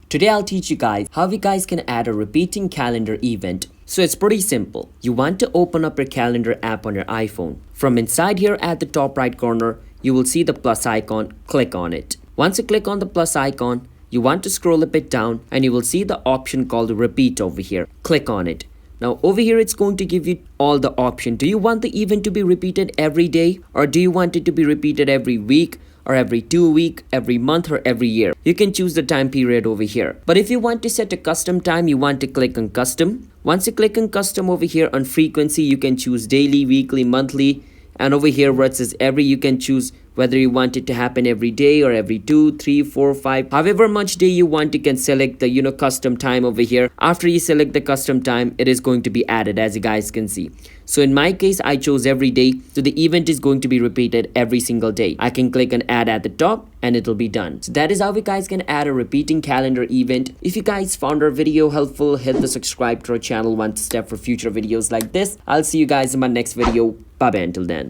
Today I'll teach you guys how you guys can add a repeating calendar event. So it's pretty simple. You want to open up your calendar app on your iPhone. From inside here at the top right corner, you will see the plus icon. Click on it. Once you click on the plus icon, you want to scroll a bit down and you will see the option called repeat over here. Click on it. Now over here it's going to give you all the option. Do you want the event to be repeated every day, or do you want it to be repeated every week, or every 2 weeks, every month, or every year? You can choose the time period over here. But if you want to set a custom time, you want to click on custom. Once you click on custom over here on frequency, you can choose daily, weekly, monthly, and over here where it says every, you can choose whether you want it to happen every day or every 2, 3, 4, 5, however much day you want. You can select the custom time over here. After you select the custom time, it is going to be added, as you guys can see. So in my case, I chose every day, so the event is going to be repeated every single day. I can click on add at the top and it'll be done. So that is how you guys can add a repeating calendar event. If you guys found our video helpful, hit the subscribe to our channel one step for future videos like this. I'll see you guys in my next video. Bye bye until then.